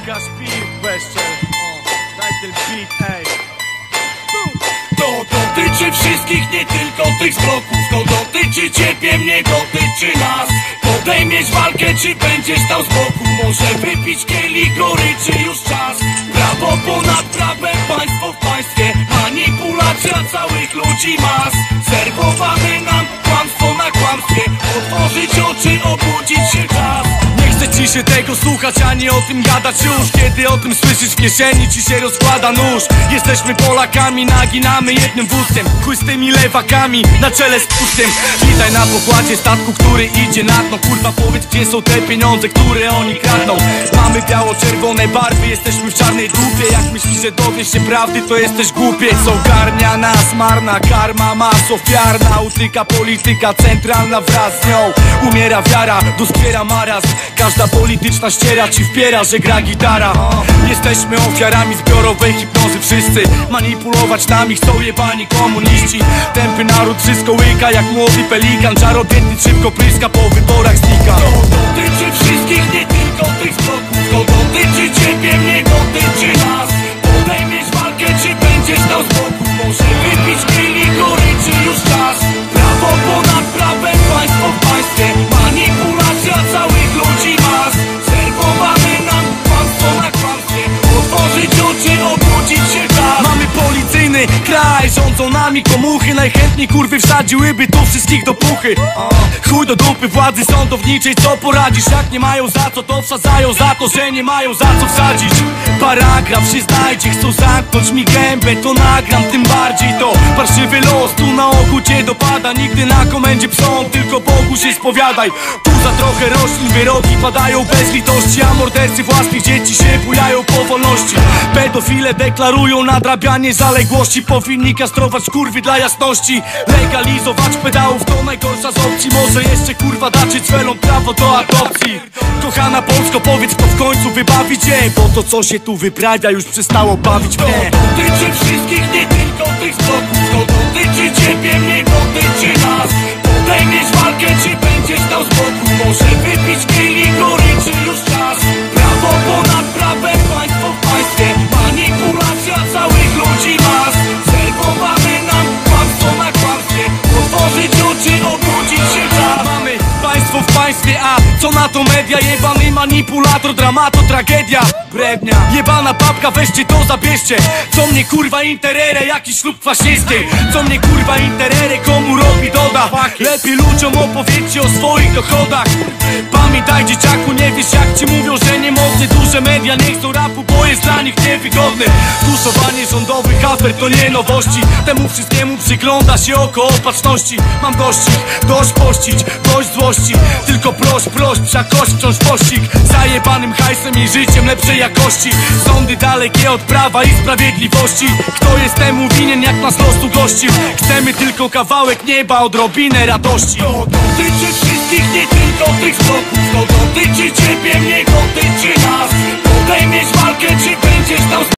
Łukasz Pir, Beszczel. Daj ten beat, ej. To dotyczy wszystkich, nie tylko tych z bloków. To dotyczy ciebie, mnie dotyczy nas. Podejmiesz walkę, czy będziesz stał z boku? Może wypić kielich goryczy, już czas. Prawo ponad prawem, państwo w państwie. Manipulacja całych ludzi mas. Serwowane nam kłamstwo na kłamstwie. Otworzyć oczy, obudzić się czas. Nie chcę ci się tego słuchać, ani o tym gadać już. Kiedy o tym słyszysz, w kieszeni ci się rozkłada nóż. Jesteśmy Polakami, naginamy jednym wózkiem. Chuj z tymi lewakami, na czele z pustem. Witaj na pokładzie statku, który idzie na dno. Kurwa, powiedz, gdzie są te pieniądze, które oni kradną. Mamy biało-czerwone barwy, jesteśmy w czarnej dupie. Jak myślisz, że dowiesz się prawdy, to jesteś głupiec. Ogarnia nas marna karma, mas ofiarna. Utyka polityka centralna, wraz z nią umiera wiara, doskwiera marazm. Każda polityczna ściera ci wpiera, że gra gitara. Jesteśmy ofiarami zbiorowej hipnozy wszyscy. Manipulować nami chcą jebani komuniści. Tępy naród wszystko łyka jak młody pelikan. Czarodziejny szybko pryska, po wyborach znika. To dotyczy wszystkich, nie tylko tych z bloków. To dotyczy ciebie, mnie dotyczy nas. Podejmiesz walkę, czy będziesz stał z boku? Może wypić kielich goryczy, już czas. Prawo ponad prawem, państwo w państwie. Manipulacja całych ludzi mas. Serwowane nam kłamstwo na kłamstwie. Otworzyć oczy, obudzić się czas. Mamy policyjny kraj, rządzą nami komuchy. Najchętniej kurwy wsadziłyby tu wszystkich do puchy. Chuj do dupy władzy sądowniczej, co poradzisz? Jak nie mają za co, to wsadzają za to, że nie mają za co wsadzić. Paragraf się znajdzie, chcą zamknąć mi gębę, to nagram, tym bardziej to parszywy los. Tu na ogół cię dopada, nigdy na komendzie psom, tylko Bogu się spowiadaj. Tu za trochę roślin wyroki padają bez litości, a mordercy własnych dzieci się bujają po wolności. Pedofile deklarują nadrabianie zaległości. Powinni kastrować kurwy dla jasności. Legalizować pedałów to najgorsza z opcji. Może jeszcze kurwa dacie cwelom prawo do adopcji. Kochana Polsko, powiedz, kto w końcu wybawi cię, bo to co się tu wyprawia już przestało bawić mnie. To dotyczy wszystkich, nie tylko tych z bloków. To dotyczy ciebie, mnie dotyczy nas. Podejmiesz walkę, czy będziesz stał z boku? Może wypić kielich goryczy, już czas. Prawo ponad prawem, państwo w państwie. Manipulacja całych ludzi mas. Serwowane nam kłamstwo na kłamstwie. Otworzyć oczy, obudzić się czas. Mamy państwo w państwie, a co na to media? Jebany manipulator, dramato, tragedia, brednia. Jebana babka, weźcie to, zabierzcie. Co mnie kurwa interere, jakiś ślub faszyskiej. Co mnie kurwa interere, komu robi doda. Lepiej ludziom opowiedzcie o swoich dochodach. Pamiętaj dzieciaku, nie wiesz jak ci mówią, że nie mocny. Duże media nie chcą rapu, bo jest dla nich niewygodny. Tuszowanie rządowych afer to nie nowości. Temu wszystkiemu przygląda się oko opatrzności. Mam dość ich, dość pościć, dość złości. Tylko proś, wszakość wciąż pościg. Zajebanym hajsem i życiem lepszej jakości. Sądy dalekie od prawa i sprawiedliwości. Kto jest temu winien, jak nas losu gościł? Chcemy tylko kawałek nieba, odrobinę radości. To dotyczy wszystkich, nie tylko tych z bloków. To dotyczy ciebie, mnie dotyczy nas. Podejmiesz walkę, czy będziesz stał z